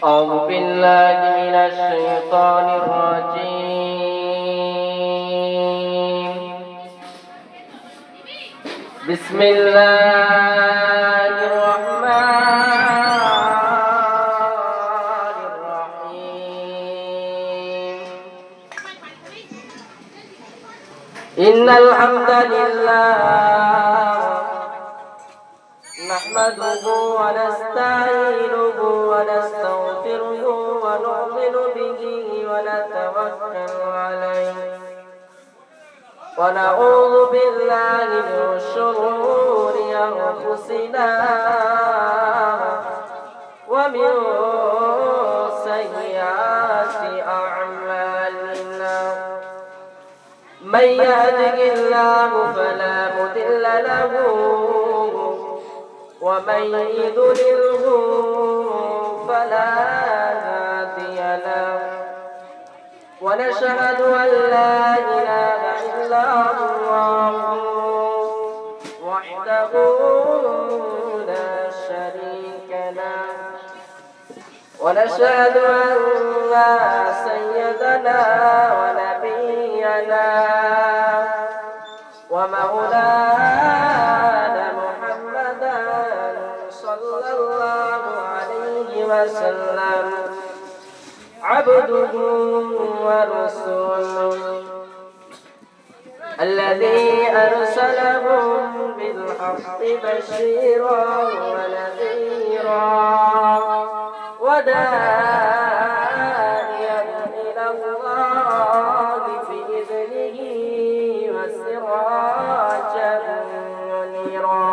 أعوذ بالله من الشيطان الرجيم. بسم الله الرحمن الرحيم. إن الحمد لله نحمده ونستعينه ونستغفره ونؤمن به ونتوكل عليه ونعوذ بالله من شرور أنفسنا ومن سيئات أعمالنا. من يهده الله فلا مضل له ومن يضلله فلا هادي له. ونشهد أن لا إله إلا الله وحده لا شريك له. ونشهد أن سيدنا ونبينا ومولانا محمدا صلى الله عليه وسلم عبده ورسوله الذي أرسله بالحق بشيرا ونذيرا وداعيا إلى الله بإذنه وسراجا منيرا.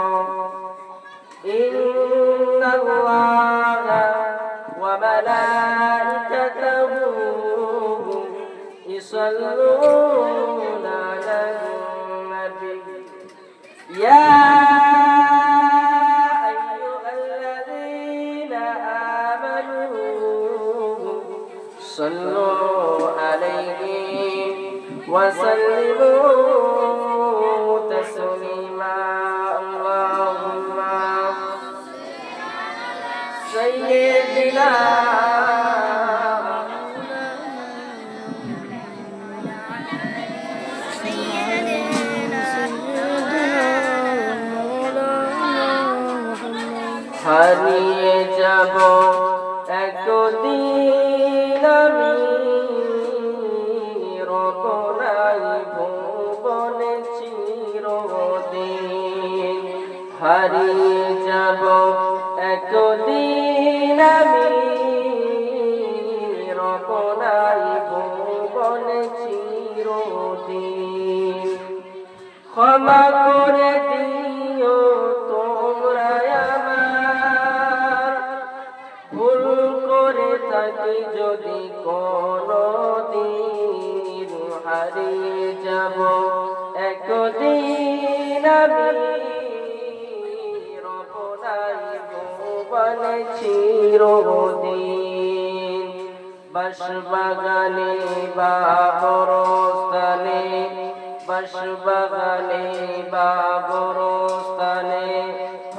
إن الله وملائكته يصلون على النبي يا أيها الذين آمنوا صلوا عليه وسلموا تسليما. اللهم سيدنا হারিয়ে যাব একদিন আমি রব নাই ভুবনে চিরদিন। হারিয়ে যাব একদিন আমি রব নাই ভুবনে চিরদিন। ক্ষমা করে দিও তোমরা আমার, ভুল করে থাকি যদি কোনদিন। হারিয়ে যাব একদিন আমি রব নাই ভুবনে চিরদিন। বাঁশবাগানে বা বরস্থানে, বাঁশবাগানে বা বরস্থানে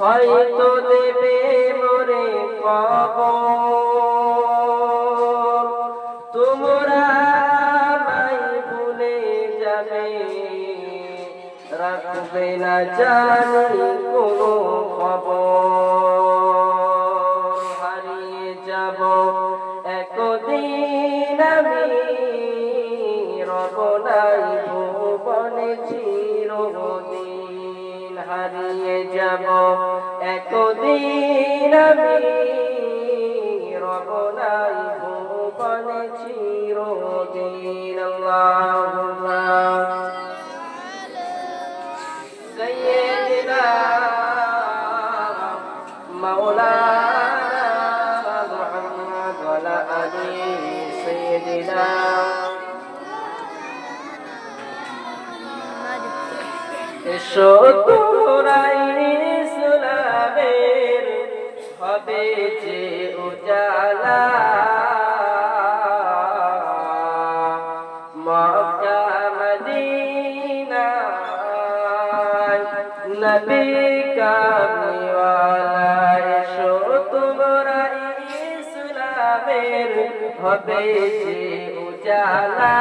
হয়তো দেবে মোরে কবর। তোমরা আমায় ভুলে যাবে, রাখবে না জানি কোনো খবর। হারিয়ে যাব একদিন আমি রব নাই ভুবনে চিরদিন। হারিয়ে যাব একদিন আমি রব নাই ভুবনে চিরদিন। আল্লাহুম্মা সাইয়্যিদিনা মাওলানা মুহাম্মদ ওয়া আলা আলি সাইয়্যিদিনা। এসো তোরাই ইসলামের হবে যে উজালা, মক্কা মদিনায় নবী কামলিওয়ালা। এসো তোমরা ইসলামের ইসলামের হবে যে উজালা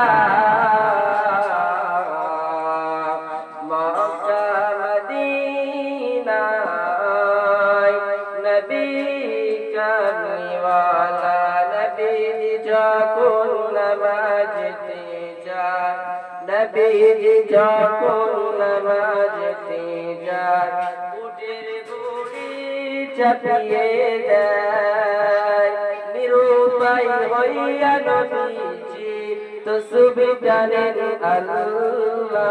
মক্কা মদিনায় নবী কামলিওয়ালা নবী যখন নামাজতে যায় নবী যখন নামাজতে যায় উটের বুড়ি চাপিয়ে দেয় নিরুপায় হইয়া নবীজি তসবিহ জানেন আল্লাহ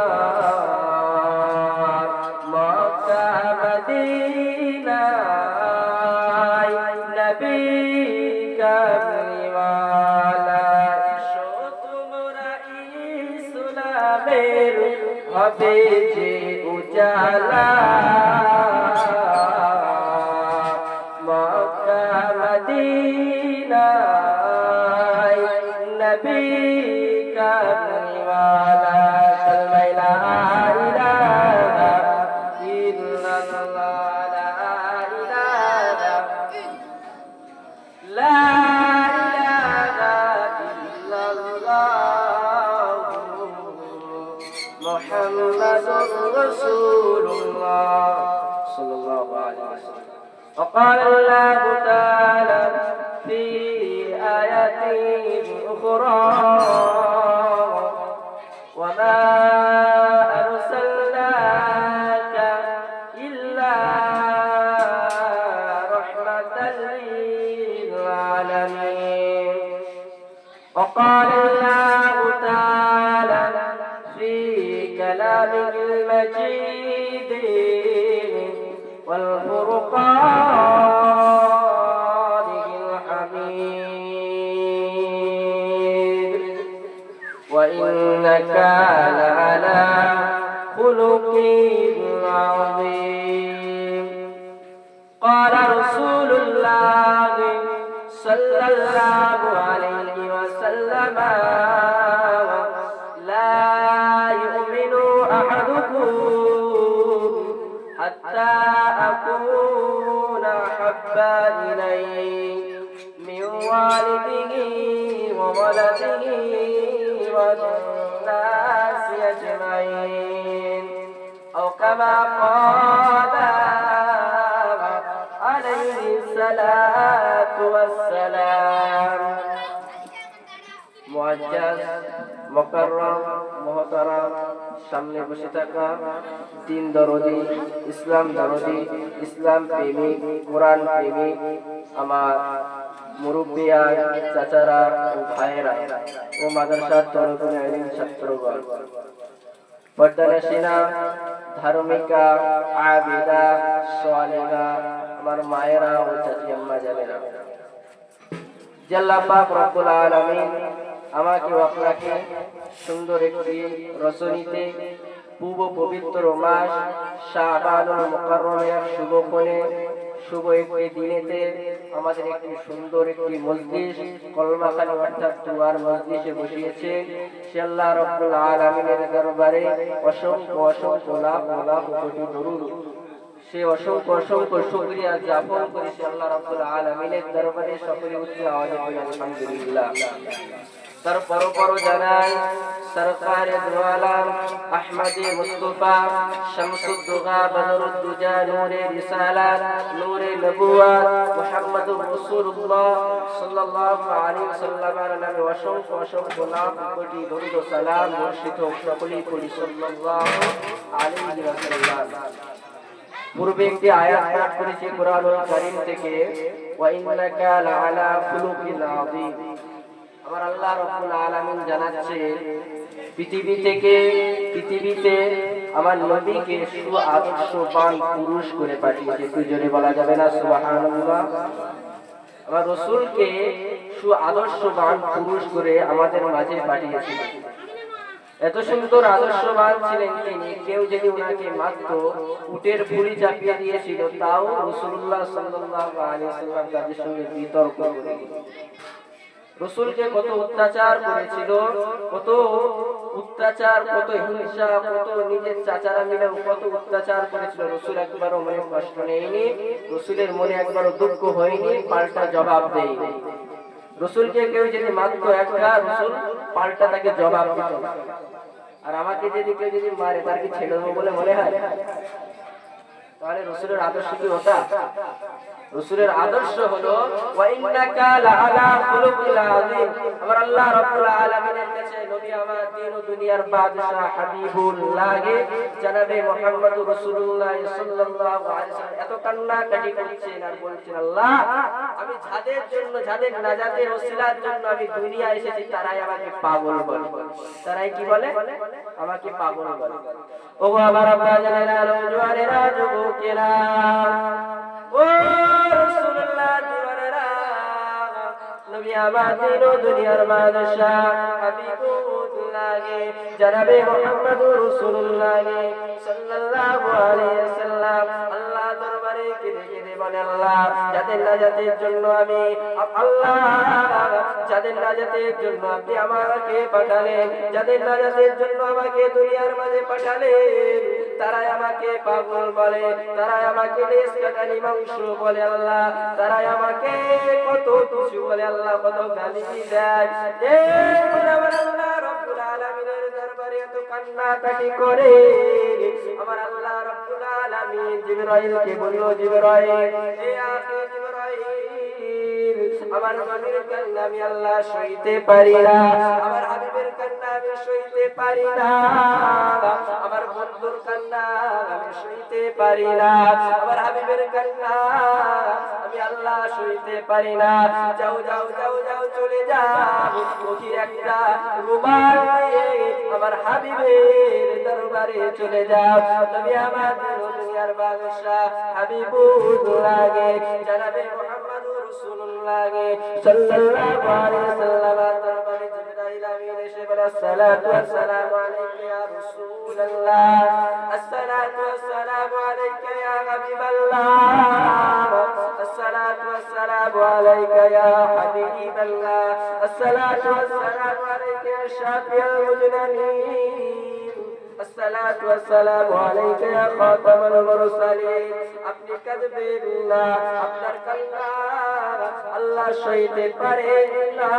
মক্কা মদিনায় নবী কামলিওয়ালা তোমরা ইসলামের হবে যে উজালা মক্কা মদিনায় নবী কামলিওয়ালা সাল্লা ইলাহা ইল্লাল্লাহ লা ইলাহা ইল্লাল্লাহ মুহাম্মাদুর রাসূলুল্লাহ সাল্লাল্লাহু আলাইহি ওয়াসাল্লাম وقال الله تعالى في آياته أخرى وما أرسلناك إلا رحمة للعالمين وقال الله تعالى في كلامه المجيد والفرقان الحميد وإنك لعلى خلق عظيم قال رسول الله صلى الله عليه وسلم لا يؤمن أحدكم حتى أكون أحب إليه من والده وولده والناس أجمعين أو كما قال عليه الصلاة والسلام মুআজ্জাজ মুকাররম মুহতারাম সামনে বসে থাকা দিন দরদি ইসলাম দরদি ইসলাম প্রেমিক কোরআন প্রেমিক আমার মুরব্বিয়ান চাচারা ও ভাইয়েরা ও মাদ্রাসার তরুণ আলিম ছাত্রগণ পর্দানশীনা ধার্মিকা আবিদা সালিহা আমার মায়েরা ও চাচি আম্মা জানেরা যে আল্লাহ পাক রব্বুল আলামিন আমাকে আপনাকে সুন্দর একটি রজনীতে পূর্ব পবিত্র মাস শাবানুল মুকাররমের শুভক্ষণে শুভ একটি দিনেতে আমাদের একটি সুন্দর একটি মজলিস কলমাখানা অর্থাৎ দুয়ার মজলিসে বসিয়েছে সে আল্লাহ রাব্বুল আলামিনের দরবারে অসংখ্য অসংখ্য লাখ লাখ কোটি দরুদ সে অসংখ্য অসংখ্য শুকরিয়া জ্ঞাপন করেছে আল্লাহ রাব্বুল আলামিনের দরবারে সকলে উচ্চ আওয়াজে বলি আলহামদুলিল্লাহ তারপর জানাই সরকারে দু আলম আহমদে মুস্তাফা শামসুদ্দোহা বদরুদ্দুজা নূরে রিসালাত নূরে নবুওয়াত মুহাম্মদুর রাসূলুল্লাহ সাল্লাল্লাহু আলাইহি ওয়াসাল্লামের নামে অসংখ্য অসংখ্য লাখ কোটি দরুদ ও সালাম বর্ষিত সকলেই পড়ি সাল্লাল্লাহু আলাইহি ওয়াসাল্লাম। পূর্বে একটি আয়াত পাঠ করেছি কোরআনুল কারীম থেকে ওয়া ইন্নাকা লাআলা খুলুকিন আযীম। আমার আল্লাহ রাব্বুল আলামিন জানাচ্ছে পৃথিবীতে আমার নবীকে সুআদর্শবান পুরুষ করে পাঠিয়েছে। একটু জোরে বলা যাবে না সুবহানাল্লাহ। আমার রাসূলকে সুআদর্শবান পুরুষ করে আমাদের মাঝে পাঠিয়েছে। এত সুন্দর আদর্শবান ছিলেন তিনি, কেউ যদি ওনাকে মাত্র উটের ভুঁড়ি চাপিয়ে দিয়েছিল তাও রাসূলুল্লাহ সাল্লাল্লাহু আলাইহি ওয়াসাল্লাম তাদের সঙ্গে বিতর্ক করে। রাসূলকে কত অত্যাচার করেছিল, কত অত্যাচার, কত হিংসা, কত নিজের চাচারা মিলে কত অত্যাচার করেছিল। রাসূল একবারও মনে কষ্ট নেয়নি, রাসূলের মনে একবারও দুঃখ হয়নি, পাল্টা জবাব দেয়নি। রসুলকে কেউ যদি মারতো একটা, রসুল পাল্টা তাকে জবাব দিত। আর আমাকে যদি কেউ যদি মারে, তার কি ছেড়ে দেবো বলে মনে হয়? তাহলে রসুলের আদর্শ কি ওটা? রসুলের আদর্শ হলো ওয়া ইন্নাকা লাআলা খুলুকিল আযীম। আমার আল্লাহ রাব্বুল আলামিনের কাছে নবী আমার দিন ও দুনিয়ার বাদশা হাবিবুল্লাহ জনাবে মুহাম্মদুর রাসূলুল্লাহ সাল্লাল্লাহু আলাইহি ওয়াসাল্লাম এত কান্নাকাটি করছেন আর বলছেন, আল্লাহ আমি যাদের জন্য, যাদের নাজাতের ওসিলার জন্য আমি দুনিয়া এসেছি, তারাই আমাকে পাগল বলে। তারাই কি বলে? আমাকে পাগল বলে। ওগো আমার আব্বা জানেরা, নওজোয়ানেরা, যুবকেরা, ও রাসূলুল্লাহ দিওয়ানেরা, নবী আমার দিন ও দুনিয়ার বাদশা হাবিবুল্লাহ জনাবে মুহাম্মদুর রাসূলুল্লাহ সাল্লাল্লাহু আলাইহি ওয়াসাল্লাম আল্লাহ দরবারে কেঁদে কেঁদে বলে, আল্লাহ যাদের নাজাতের জন্য আমি, আল্লাহ যাদের নাজাতের জন্য আপনি আমাকে পাঠালেন, যাদের নাজাতের জন্য আমাকে দুনিয়ার মাঝে পাঠালেন, তারাই আমাকে পাগল বলে, তারাই আমাকে লেজ কাটানি মাংস বলে, আল্লাহ তারাই আমাকে কত কিছু বলে, আল্লাহ কত গালি দেয়। আমার আল্লাহ রব্বুল আলামিনের দরবারে এত কান্নাকাটি করে আমার আল্লাহ রব্বুল আলামিন জিবরাইলকে বলল, জিবরাইল, হে আখি জিবরাইল, আমার নবীর কান্না আমি আল্লাহ সইতে পারি না, আমার হাবিবের কান্না আমি সইতে পারি না, আমার বন্ধুর কান্না আমি সইতে পারি না, আমার হাবিবের কান্না আমি আল্লাহ সইতে পারি না। যাও যাও যাও যাও, চলে যাও, ওকে একটা রুমাল দিয়ে আমার হাবিবের দরবারে চলে যাও। নবী আমার দুনিয়ার বাদশা হাবিবুল্লাহ জনাবে মুহাম্মদুর রাসূলুল্লাহ সাল্লাল্লাহু আলাইহি ওয়াসাল্লাম দরবারে জিবরাইল আমিন এসে বলে, আসসালাতু ওয়াসসালামু আলাইকা ইয়া রাসূলুল্লাহ, আসসালাতু ওয়াসসালামু আলাইকা ইয়া হাবিবাল্লাহ, আসসালাতু ওয়াসসালামু আলাইকা ইয়া হাবিবাল্লাহ, আসসালাতু ওয়াসসালামু আলাইকা ইয়া শাফিউল মুজরিমিন, আসসালাতু ওয়াসসালামু আলাইকা ইয়া খাতামুল মুরসালিন। আপনি কাঁদবেন না, আপনার কান্না আল্লাহ সইতে পারেন না,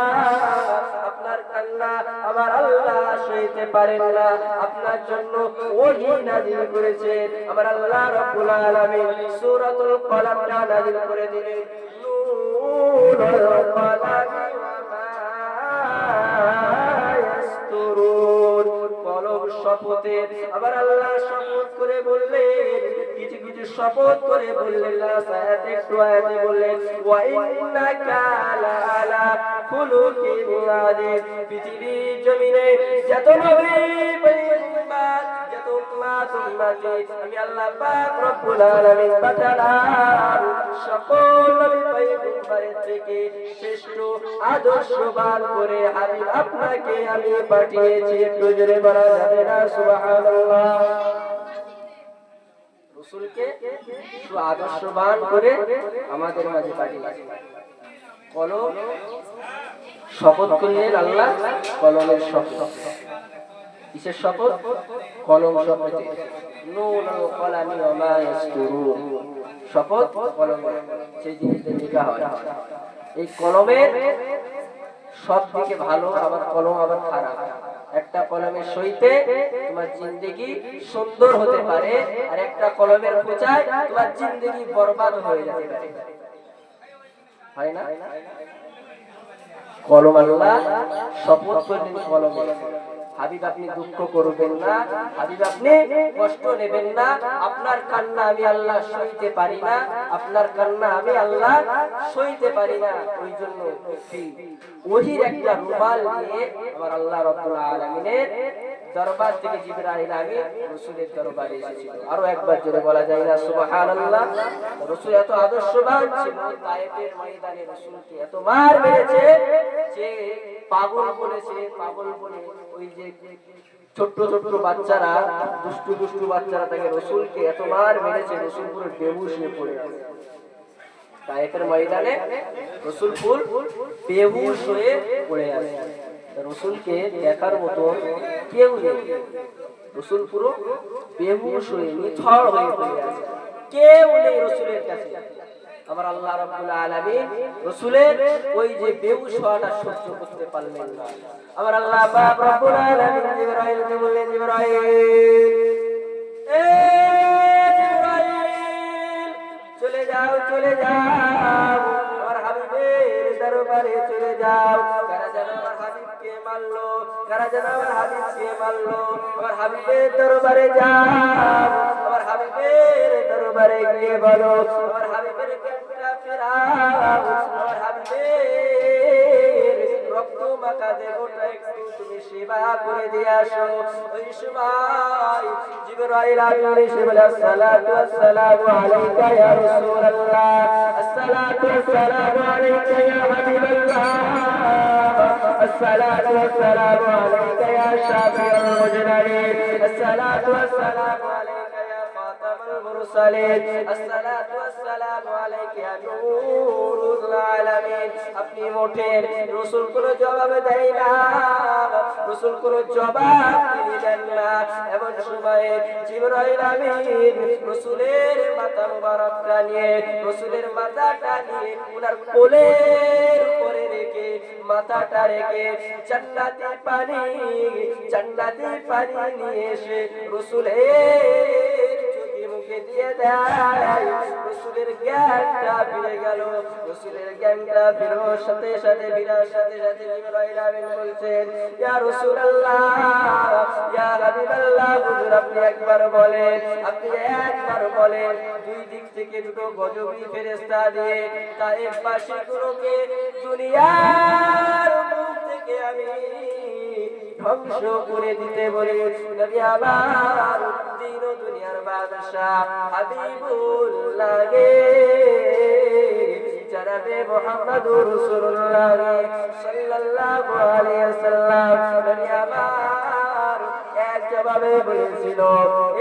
আপনার কান্না আমার আল্লাহ সইতে পারেন না। আপনার জন্য ওহী নাযিল করেছেন আমার আল্লাহ রাব্বুল আলামিন, সূরাতুল কলামটা নাযিল করে দিলেন। নূরুল কলামি ওয়া মা ইয়াসতুরুন, কলম শপথে আবার আল্লাহ শপথ করে বললেন, কিছু কিছু শপথ করে বললেন, একটু আয়াতে বললেন, ওয়া ইন্নাকা লাআলা খুলুকিন আযীম। পৃথিবীর জমিনে যত নবী পয়গম্বর, যত উম্মাত উম্মতি আমি আল্লাহ পাক রব্বুল আলামিন পাঠালাম, সকল নবী পয়গম্বরের থেকে শ্রেষ্ঠ আদর্শবান করে হাবিব আপনাকে আমি পাঠিয়েছি। একটু জোরে বলা যাবে না সুবহানাল্লাহ? রাসূলকে আদর্শবান করে আমাদের মাঝে পাঠিয়েছি। কলম শপথ করলেন আল্লাহ, কলমের শপথ। কিসের শপথ? কলম শপথে। নূরুল কলামি ওয়া মা ইয়াসতুরুন, শপথ কলমে, সেই জিনিসটা লেখা হয়। এই কলমের সব থেকে ভালো আবার কলম আবার খারাপ। একটা কলমের সইতে তোমার জিন্দেগি সুন্দর হতে পারে, আর একটা কলমের খোঁচায় তোমার জিন্দেগি বরবাদ হয়ে যেতে পারে, হয় না? কলম আল্লাহ শপথ করলেন কলমে, হাবিব আপনি দুঃখ করবেন না, হাবিব আপনি কষ্ট নেবেন না, আপনার কান্না আমি আল্লাহ সইতে পারি না, আপনার কান্না আমি আল্লাহ সইতে পারি না। ওই জন্য ওহির একটা রুমাল দিয়ে আমার আল্লাহ রাব্বুল আলামিনের দরবার থেকে জিবরাইল আমিন রাসূলের দরবারে এসেছিল। আরো একবার জোরে বলা যায় না সুবহানাল্লাহ? রাসূল এত আদর্শবান ছিল, তায়েফের ময়দানে রাসূলকে এত মার মেরেছে যে পাগল বলেছে, পাগল বলে ওই যে ছোট্ট ছোট্ট বাচ্চারা, দুষ্টু দুষ্টু বাচ্চারা তাকে রাসূলকে এত মার মেরেছে, রাসূল পুরো বেহুশ হয়ে পড়ে আছে তায়েফের ময়দানে। রাসূল ফুল বেহুশ হয়ে পড়ে আছে, রাসূলকে দেখার মতো কেউ নেই, রাসূল পুরো বেহুশ হয়ে নিথর হয়ে পড়ে আছে, কেউ নেই রাসূলের কাছে। আমার আল্লাহ রাব্বুল আলামিন রাসূলের ওই যে বেহুশ হওয়াটা সহ্য করতে পারলেন না। আমার আল্লাহ পাক রব্বুল আলামিন জিবরাইলকে বললেন, জিবরাইল, এ জিবরাইল, চলে যাও, চলে যাও, আমার হাবিবের দরবারে চলে যাও। কারা যেন আমার হাবিবকে মারলো, কারা যেন আমার হাবিবকে মারলো, আমার হাবিবের দরবারে যাও, আমার হাবিবের দরবারে গিয়ে বলো, আমার হাবিবের কেমটা ফেরাও, আমার হাবিবের রক্ত মাখা দেহটা একটু তুমি সেবা করে দিয়ে আসো। ওই সময় জিবরাইল আমিন এসে বলে, আসসালাতু ওয়াসসালামু আলাইকা ইয়া রাসূলুল্লাহ, আসসালাতু ওয়াসসালামু আলাইকা ইয়া হাবিবাল্লাহ, আসসালাতু ওয়াসসালামু আলাইকা ইয়া শাফিউল মুজরিমিন, আসসালাতু ওয়াসসালামু আলাইকা ইয়া খাতামুল মুরসালিন, আসসালাতু ওয়াসসালামু আলাইকা ইয়া নূরুল আলামিন। আপনি ওঠেন। রাসূল কোনো জবাব দেয় না, রাসূল কোনো জবাব দেন না। এমন সময়ে জিবরাইল আমিন রাসূলের মাথা মুবারকটা নিয়ে, রাসূলের মাথাটা নিয়ে ওনার কোলের উপরে রেখে, মাথাটা রেখে জান্নাতি পানি নিয়ে এসে রাসূলের চোখে মুখে দিয়ে দেয়। রাসূলের জ্ঞানটা ফিরে গেল। রাসূলের জ্ঞানটা ফেরার সাথে সাথে জিবরাইল আমিন বলছেন, ইয়া রাসূলুল্লাহ, ইয়া হাবিবাল্লাহ, হুজুর আপনি একবার বলেন, আপনি একবার বলেন। দুই দিক থেকে দুটো গজবী ফেরেশতা দিয়ে তায়েফ বাসীগুলোকে দুনিয়ার মুখ থেকে আমি ধ্বংস করে দিতে বলে, নবী আমার দিন ও দুনিয়ার বাদশা হাবিবুল্লাহ গে জনাবে মুহাম্মদুর রাসূলুল্লাহ সাল্লাল্লাহু আলাইহি ওয়াসাল্লাম নবী আমার এক জবাবে বলেছিল,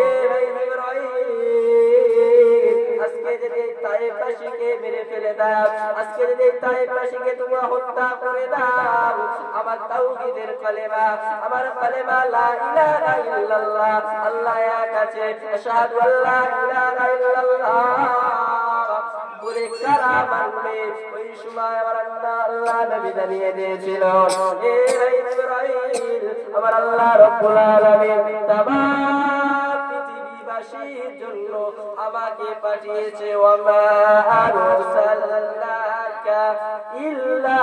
এ ভাই জিবরাইল, আজকে যদি তায়েফবাসীকে মেরে ফেলে দাও, আজকে যদি তায়েফবাসীকে তোমরা হত্যা করে দাও, আমার তাওহীদের কালেমা, আমার কালেমা লা ইলাহা ইল্লাল্লাহ, আল্লাহ এক আছে, আশহাদু আল্লা ইলাহা ইল্লাল্লাহ বলে কারা মানবে? ওই সময় আমার আল্লাহ নবী জানিয়ে দিয়েছিল, এ ভাই জিবরাইল, আমার আল্লাহ রাব্বুল আলামিন তামাম পৃথিবীবাসীর জন্য আমাকে পাঠিয়েছে, ওয়া মা আরসালনাকা ইল্লা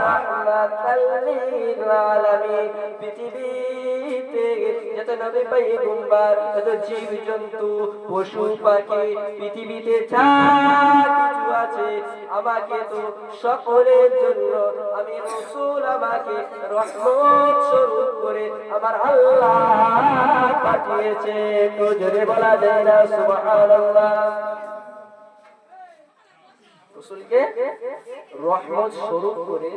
রাহমাতাল লিল আলামিন। পৃথিবীতে যত নবী পয়গম্বর, যত জীবজন্তু, পশু পাখি, পৃথিবীতে যা কিছু আছে, আমাকে তো সকলের জন্য আমি রাসূল আমাকে রহমত স্বরূপ করে আমার আল্লাহ পাঠিয়েছে। তো জোরে বলা যায় না সুবহানাল্লাহ? রাসূলকে রহমত স্বরূপ করে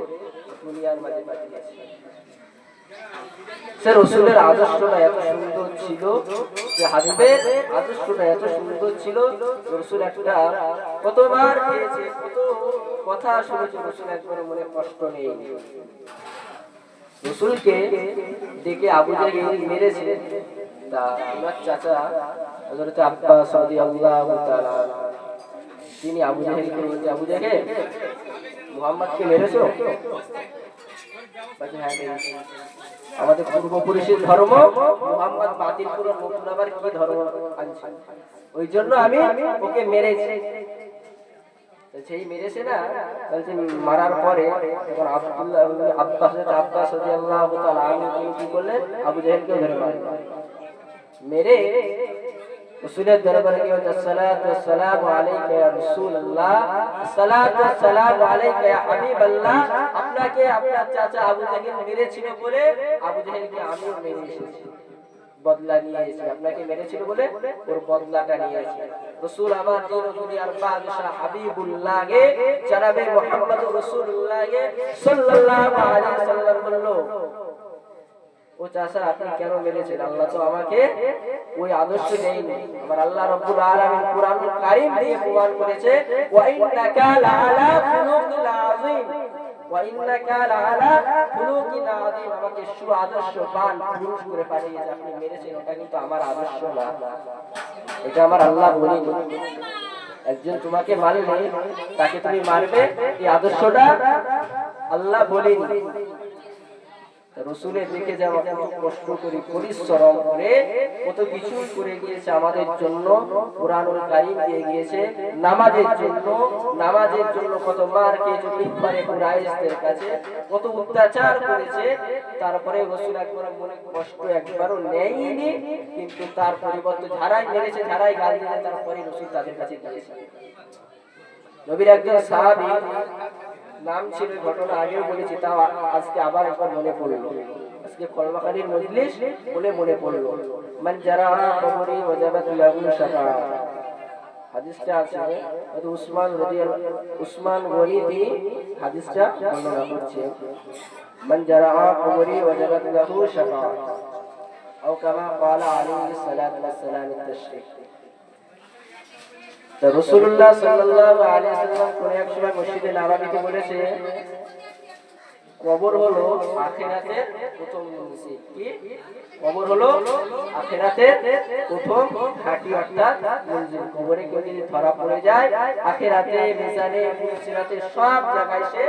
দুনিয়ার মাঝে পাঠিয়েছে। সে রাসূলের আদর্শটা এত সুন্দর ছিল, যে হাবিবের আদর্শটা এত সুন্দর ছিল, রাসূল একটা কতবার খেয়েছে, কত কথা শুনেছে, রাসূল একবার মনে কষ্ট নেই। রাসূলকে ডেকে আবু জাহেল মেরেছে, তা ওনার চাচা হযরত আব্বাস রাদিয়াল্লাহু তাআলা তিনি আবু জাহেলকে বলছে, আবু জাহেল, মুহাম্মদকে মেরেছো? আমাদের পূর্বপুরুষের ধর্ম মুহাম্মদ বাতিল করে নতুন আবার কি ধর্ম আনছে, ওই জন্য আমি ওকে মেরেছি। সেই মেরেছে না, বলছে মারার পরে আব্বাস রাদিয়াল্লাহু তাআলা আনহু কি করলেন, আবু জাহেলকে ধরে মারলেন। মেরে রাসূলের দরবারে গিয়ে বলছে, আসসালাতু ওয়াসসালামু আলাইকা ইয়া রাসূলুল্লাহ, আসসালাতু ওয়াসসালামু আলাইকা ইয়া হাবিবাল্লাহ, আপনাকে আপনার চাচা আবু জাহেল মেরেছিল বলে আবু জাহেলকে আমিও মেরে এসেছি, বদলা নিয়ে এসেছি। আপনাকে মেরেছিল বলে ওর বদলাটা নিয়ে এসেছি। রাসূল আমার দিন ও দুনিয়ার বাদশা হাবিবুল্লাহকে জনাবে মুহাম্মদুর রাসূলুল্লাহ সাল্লাল্লাহু আলাইহি ওয়াসাল্লাম বলল, ও চাচা আপনি কেন মেরেছেন? আল্লাহ তো আমাকে ওই আদর্শ দেয়নি। আমার আল্লাহ রাব্বুল আলামিন কুরআনুল কারীম দিয়ে প্রমাণ করেছে, ওয়া ইন্নাকা লাআলা খুলুকিন আযীম, ওয়া ইন্নাকা লাআলা খুলুকিন আযীম, আমাকে সুআদর্শবান পুরুষ করে পাঠিয়েছে। আপনি মেরেছেন, এটা কিন্তু আমার আদর্শ না, এটা আমার আল্লাহ বলেনি। একজন তোমাকে মারলে তাকে তুমি মারবে, এই আদর্শটা আল্লাহ বলেনি। রসুলের দিকে যাওয়া কত কষ্ট করে পরিশ্রম করে কত কিছু করে গিয়েছে আমাদের জন্য, কুরআনুল কারীম দিয়ে গিয়েছে নামাজের জন্য কত মার খেয়েছে কুফারে কুরাইশদের কাছে, কত অত্যাচার করেছে, তারপরে রসুল একবার মনে কষ্ট একবারও নেয়নি। কিন্তু তার পরিবর্তে যারাই মেরেছে, যারাই গালি দিয়েছে, তারপরে রসুল তাদের কাছে গিয়েছে। নবীর একজন সাহাবী নাম ছিল, ঘটনা আগেও বলেছি, তাও আজকে আবার একবার মনে পড়লো, আজকে কলমাকারীর মজলিস বলে মনে পড়লো। মান যারা কবরি ওয়াজাবাত লাহু শাফাআত, হাদিসটা আছে, উসমান গনি তিনি হাদিসটা বর্ণনা করছে। মান যারা কবরি ওয়াজাবাত লাহু শাফাআত আও কামা ক্বালা আলাইহিস সালাতু ওয়াস সালাম তাশরীফ। রাসূলুল্লাহ সাল্লাল্লাহু আলাইহি ওয়াসাল্লাম কোন এক সময় মসজিদে নববীতে বলেছে, কবর হলো আখিরাতের প্রথম মসজিদ। কি কবর হলো আখিরাতের প্রথম ঘাঁটি, অর্থাৎ মসজিদ। কবরে কেউ যদি ধরা পড়ে যায়, আখিরাতে মিজানে সিরাতে সব জায়গায় সে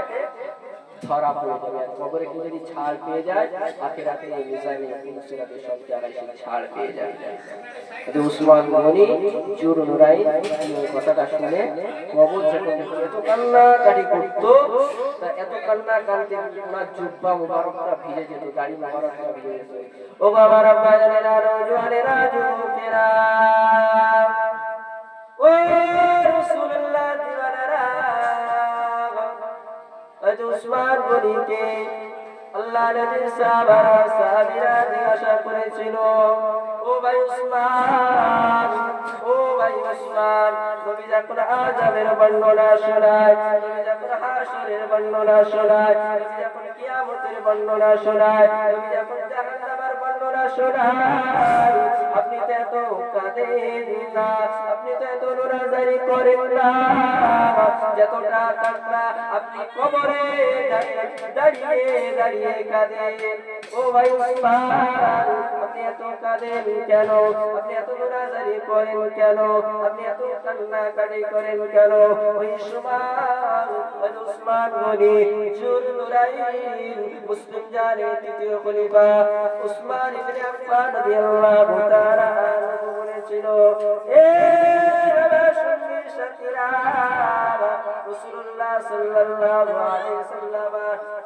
ধরা পড়ে যাবে। কবরে কেউ যদি ছাড় পেয়ে যায়, আখিরাতে মিজানে সিরাতে সব জায়গায় সে ছাড় পেয়ে যায়। উসমান গনি জুর নুরাইন কথাটা শুনে কবর যখন এত কান্নাকাটি করতো, এত কান্না কাঁদতে ওনার জুব্বা মুবারকটা ভিজে যেত, গাড়ি মুবারকটা ভিজে যেত। ও বাবা রাব্বা জানেরা, নওজওয়ানেরা, যুবকেরা, ও রাসূলুল্লাহ দিওয়ানারা, আজ উসমান গনিকে আল্লাহ নবীর সাহাবীরা জিজ্ঞাসা করেছিল, ও ভাই উসমান, ও ভাই উসমান, নবী যখন আযাবের বর্ণনা শোনায়, নবী যখন হাশরের বর্ণনা শোনায়, নবী যখন কিয়ামতের বর্ণনা শোনায়, নবী যখন জাহান্নামের বর্ণনা শোনায়, আপনি তো এত কাঁদেন না, আপনি তো এত নোরাজারি করেন না, যতটা কান্না আপনি কবরে দাঁড়িয়ে দাঁড়িয়ে কাঁদেন। ও ভাই উসমান, আপনি এত কাঁদেন কেন? আপনি এত নোরাজারি করেন কেন? আপনি এত কান্নাকাটি করেন কেন? ওই সময় উসমান গনি জুল নুরাইন মুসলিম জানের তৃতীয় খলিফা উসমান ইবনে আফফান রাদিয়াল্লাহু তাআলা আনহু বলেছিল, এ সঙ্গী সাথীরা, রাসূলুল্লাহ সাল্লাল্লাহু আলাইহি ওয়াসাল্লাম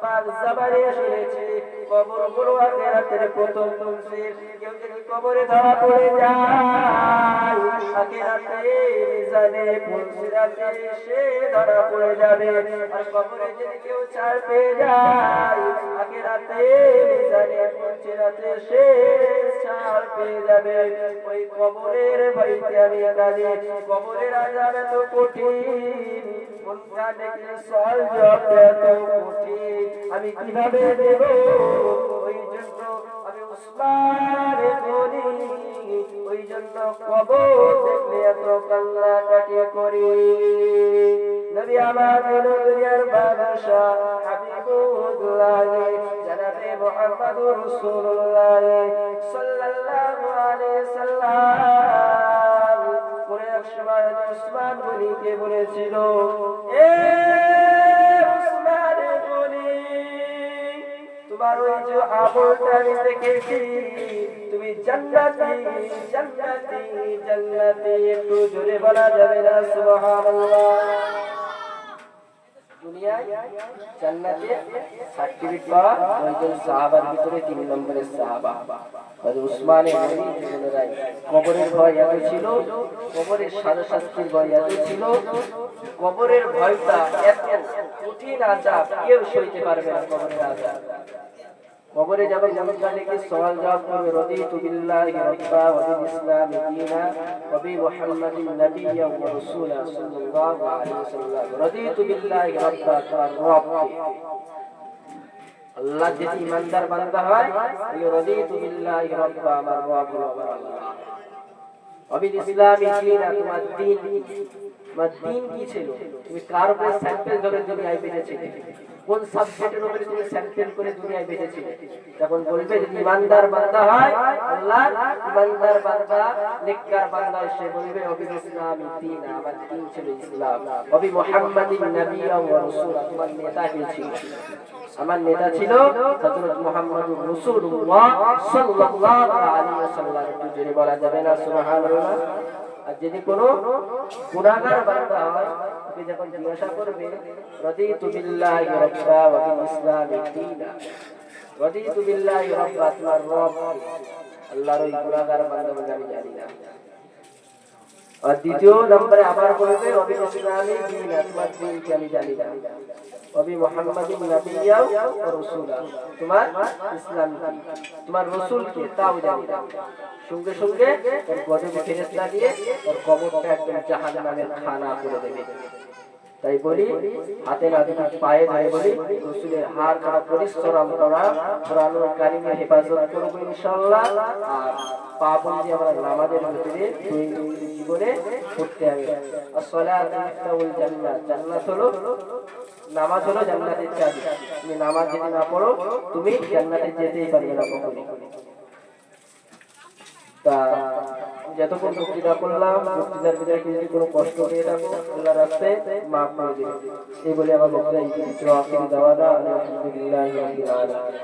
পাক জবানে শুনেছি, কবরগুলো আখিরাতের প্রথম মসজিদ। কেউ যদি কবরে ধরা পড়ে যায়, আখিরাতে মিজানে পুলসিরাতে সে ধরা পড়ে যাবে। আর কবরে যদি কেউ ছাড় পেয়ে যায়, আখিরাতে মিজানে পুলসিরাতে সে ছাড় পেয়ে যাবে। ওই কবরের ভয়তে আমি কাঁদি, কবরের আযাব এত কঠিন, কোনটা দেখলে সওয়াল জবাব এত কঠিন, আমি কিভাবে দেব? ওই জন্য আমি উসমান গনি, ওই জন্য কবর দেখলে এত কান্নাকাটি করি। নবী আমার দুনিয়ার বাদশাহ হাবিবুল্লাহ জনাবে মুহাম্মদুর রাসূলুল্লাহ সাল্লাল্লাহু আলাইহি সাল্লাম কোন এক সময় উসমান গনিকে বলেছিল, এ উসমান গনি, তোমার ওই যে আমলটা আমি দেখেছি, তুমি জান্নাতি জান্নাতি জান্নাতি, একটু জোরে বলা যাবে না সুবহানাল্লাহ? দুনিয়ায় জান্নাতে সার্টিফিকেট পাওয়া ওইজন সাহাবার ভিতরে 3 নম্বরের সাহাবা হযরত উসমান গনি জীবনের কবরের ভয় এত ছিল, কবরের সাজা শাস্তির ভয় এত ছিল, কবরের ভয়টা এত কঠিন আযাব কেউ সইতে পারবে না। কবরের আযাব, কবরে যাবে জান্নাতে কি সওয়াল জবাব করবে, রাদিতু বিল্লাহি রাব্বা ওয়া বিল ইসলামি দীনা ওয়া বি মুহাম্মাদিন নাবিয়্যান ওয়া রাসূলা সাল্লাল্লাহু আলাইহি ওয়াসাল্লাম। রাদিতু বিল্লাহি রাব্বা, তার রব আল্লাহ যদি ইমানদার বান্দা হয়, এই রাদিতু বিল্লাহি রাব্বা, আমার রব হলো আমার আল্লাহ, ওয়া বিল ইসলামি দীনা, তোমার দ্বীন তোমার দিন কি ছিল, তুমি কার উপরে স্যাম্পল ধরে দুনিয়ায় বেঁচেছিলে, কোন সাবজেক্টের উপরে তুমি স্যাম্পল করে দুনিয়ায় বেঁচেছিলে। যখন বলবে যদি ইমানদার বান্দা হয়, আল্লাহ ইমানদার বান্দা নেককার বান্দা, সে বলবে অবি ইসলামি দীন, আমার দিন ছিল ইসলাম, অবি মুহাম্মাদিন নাবিয়্যা ওয়া রাসূলা, তোমার নেতা কে ছিল, আমার নেতা ছিল হযরত মুহাম্মদুর রাসূলুল্লাহ সাল্লাল্লাহু আলাইহি ওয়াসাল্লাম। একটু জোরে বলা যাবে না সুবহানাল্লাহ? আর যদি কোনো গুনাহগার বান্দা হয়, তুমি যখন জিজ্ঞাসা করবে রাদিতু বিল্লাহি রাব্বা ওয়া বিল ইসলামি দীনা, রাদিতু বিল্লাহি রাব্বা, তোমার রব আল্লাহর ওই গুনাহগার বান্দা বলে আমি জানি না। আর দ্বিতীয় নম্বরে আবার বলবে ওয়া ইসলামি দীনা, তোমার দিন কি আমি জানি না, ওয়া মুহাম্মাদিন নাবিয়্যা ওয়া রাসূলা, তোমার ইসলাম কি, তোমার রাসূল কে তাও জানি না। সঙ্গে সঙ্গে ওর গজবে ফেরেশতা দিয়ে ওর কবরটা একদম জাহান্নামের খানা করে দেবে। তাই বলি হাতে না দিয়ে পায়ে ধরে বলি রাসূলের হার কাটা পরিশ্রম করা, কোরআনুল কারীমের হেফাজত করব ইনশাআল্লাহ। আর পাবন্দি আমরা নামাজের ভিতরে দৈনিক জীবনে পড়তে হবে। আসসালাতু মিফতাহুল জান্নাত, জান্নাত হলো, নামাজ হলো জান্নাতের চাবি। তুমি নামাজ যদি না পড়ো তুমি জান্নাতে যেতেই পারবে না কখনো। তা যতক্ষণ বক্তৃতা করলাম, বক্তৃতার ভিতরে যদি কোনো কষ্ট পেয়ে থাকো আল্লাহর রাস্তায় মাফ করে দিন। এই বলে আমার বক্তৃতা ইতি আখির দাওয়ানা আলহামদুলিল্লাহি রাব্বিল আলামিন।